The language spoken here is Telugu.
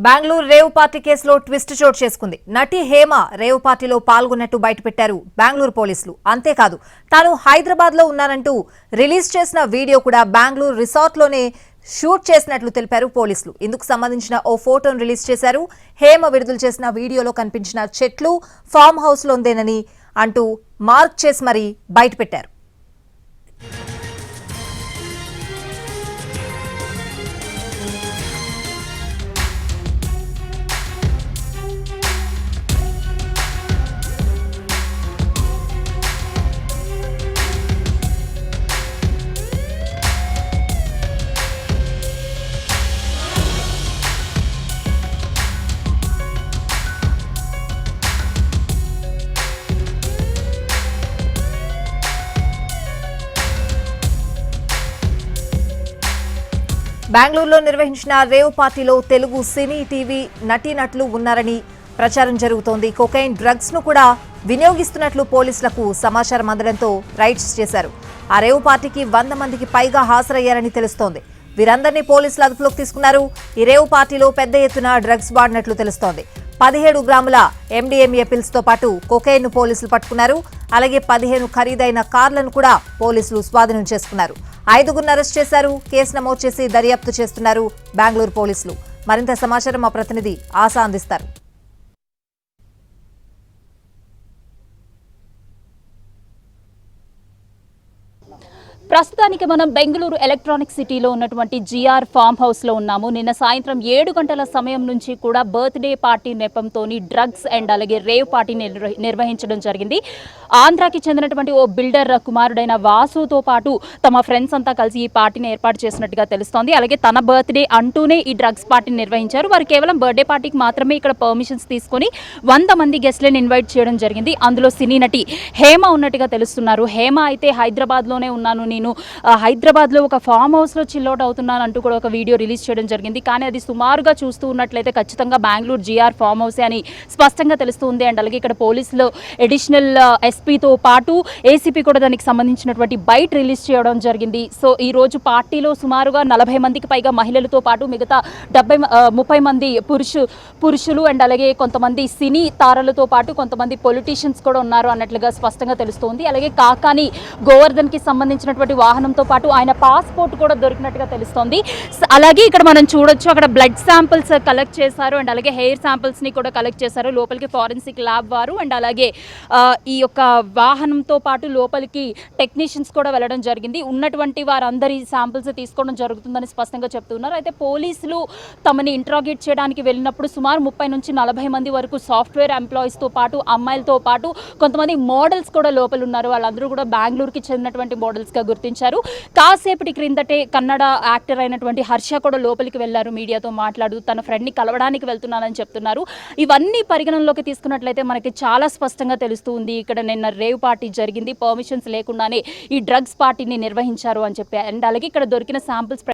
బెంగళూరు రేవ్ పార్టీ కేసులో ట్విస్ట్ చోటు చేసుకుంది. నటి హేమ రేవ్ పార్టీలో పాల్గొన్నట్టు బయటపెట్టారు బెంగళూరు పోలీసులు. అంతేకాదు తాను హైదరాబాద్ లో ఉన్నానంటూ రిలీజ్ చేసిన వీడియో కూడా బెంగళూరు రిసార్ట్ లోనే షూట్ చేసినట్లు తెలిపారు పోలీసులు. ఇందుకు సంబంధించిన ఓ ఫోటోను రిలీజ్ చేశారు. హేమ విడుదల చేసిన వీడియోలో కనిపించిన చెట్లు ఫామ్ హౌస్ లోందేనని అంటూ మార్క్ చేసి మరీ బయటపెట్టారు. బెంగళూరులో నిర్వహించిన రేవ్ పార్టీలో తెలుగు సినీ టీవీ నటీనటులు ఉన్నారని ప్రచారం జరుగుతోంది. కొకైన్ డ్రగ్స్ ను కూడా వినియోగిస్తున్నట్లు పోలీసులకు సమాచారం అందడంతో రైడ్స్ చేశారు. ఆ రేవ్ పార్టీకి 100 మందికి పైగా హాజరయ్యారని తెలుస్తోంది. వీరందరినీ పోలీసులు అదుపులోకి తీసుకున్నారు. ఈ రేవ్ పార్టీలో పెద్ద ఎత్తున డ్రగ్స్ వాడినట్లు తెలుస్తోంది. 17 గ్రాముల MDMA పిల్స్ తో పాటు కొకైన్ ను పోలీసులు పట్టుకున్నారు. అలాగే 15 ఖరీదైన కార్లను కూడా పోలీసులు స్వాధీనం చేసుకున్నారు. 5గురిని అరెస్ట్ చేశారు. కేసు నమోదు చేసి దర్యాప్తు చేస్తున్నారు బెంగళూరు పోలీసులు. మరింత సమాచారం మా ప్రతినిధి ఆశా అందిస్తారు. ప్రస్తుతానికి మనం బెంగళూరు ఎలక్ట్రానిక్ సిటీలో ఉన్నటువంటి జిఆర్ ఫామ్ హౌస్ లో ఉన్నాము. నిన్న సాయంత్రం 7 గంటల సమయం నుంచి కూడా బర్త్డే పార్టీ నెపంతో డ్రగ్స్ అండ్ అలాగే రేవ్ పార్టీ నిర్వహించడం జరిగింది. ఆంధ్రాకి చెందినటువంటి ఓ బిల్డర్ కుమారుడైన వాసుతో పాటు తమ ఫ్రెండ్స్ అంతా కలిసి ఈ పార్టీని ఏర్పాటు చేసినట్టుగా తెలుస్తోంది. అలాగే తన బర్త్డే అంటూనే ఈ డ్రగ్స్ పార్టీని నిర్వహించారు. వారు కేవలం బర్త్డే పార్టీకి మాత్రమే ఇక్కడ పర్మిషన్స్ తీసుకొని 100 మంది గెస్ట్లను ఇన్వైట్ చేయడం జరిగింది. అందులో సినీ నటి హేమ ఉన్నట్టుగా తెలుస్తున్నారు. హేమ అయితే హైదరాబాద్లోనే ఉన్నాను, నేను హైదరాబాద్లో ఒక ఫామ్ హౌస్లో చిల్అవుట్ అవుతున్నాను అంటూ కూడా ఒక వీడియో రిలీజ్ చేయడం జరిగింది. కానీ అది సుమారుగా చూస్తూ ఉన్నట్లయితే ఖచ్చితంగా బెంగళూరు జిఆర్ ఫామ్ హౌసే అని స్పష్టంగా తెలుస్తుంది. అండ్ అలాగే ఇక్కడ పోలీసులు అడిషనల్ ఎస్పీతో పాటు ఏసీపీ కూడా దానికి సంబంధించినటువంటి బైట్ రిలీజ్ చేయడం జరిగింది. సో ఈ రోజు పార్టీలో సుమారుగా 40 మందికి పైగా మహిళలతో పాటు మిగతా 30 మంది పురుషులు అండ్ అలాగే కొంతమంది సినీ తారలతో పాటు కొంతమంది పొలిటీషియన్స్ కూడా ఉన్నారు అన్నట్లుగా స్పష్టంగా తెలుస్తోంది. అలాగే కాకాని గోవర్ధన్కి సంబంధించినటువంటి వాహనంతో పాటు ఆయన పాస్పోర్ట్ కూడా దొరికినట్టుగా తెలుస్తోంది. అలాగే ఇక్కడ మనం చూడొచ్చు, అక్కడ బ్లడ్ శాంపిల్స్ కలెక్ట్ చేశారు అండ్ అలాగే హెయిర్ శాంపిల్స్ ని కూడా కలెక్ట్ చేశారు. లోపలికి ఫారెన్సిక్ ల్యాబ్ వారు అండ్ అలాగే ఈ యొక్క వాహనంతో పాటు లోపలికి టెక్నీషియన్స్ కూడా వెళ్ళడం జరిగింది. ఉన్నటువంటి వారందరి శాంపిల్స్ తీసుకోవడం జరుగుతుందని స్పష్టంగా చెప్తున్నారు. అయితే పోలీసులు తమని ఇంట్రాగేట్ చేయడానికి వెళ్ళినప్పుడు సుమారు 30 నుంచి 40 మంది వరకు సాఫ్ట్వేర్ ఎంప్లాయీస్తో పాటు అమ్మాయిలతో పాటు కొంతమంది మోడల్స్ కూడా లోపల ఉన్నారు. వాళ్ళందరూ కూడా బెంగళూరుకి చెందినటువంటి మోడల్స్గా గుర్తించారు. కాసేపటి క్రిందటే కన్నడ యాక్టర్ అయినటువంటి హర్ష కూడా లోపలికి వెళ్లారు. మీడియాతో మాట్లాడు తన ఫ్రెండ్ని కలవడానికి వెళ్తున్నానని చెప్తున్నారు. ఇవన్నీ పరిగణనలోకి తీసుకున్నట్లయితే మనకి చాలా స్పష్టంగా తెలుస్తుంది ఇక్కడ నిన్న రేవ్ పార్టీ జరిగింది, పర్మిషన్స్ లేకుండానే ఈ డ్రగ్స్ పార్టీని నిర్వహించారు అని చెప్పి. అండ్ అలాగే ఇక్కడ దొరికిన శాంపిల్స్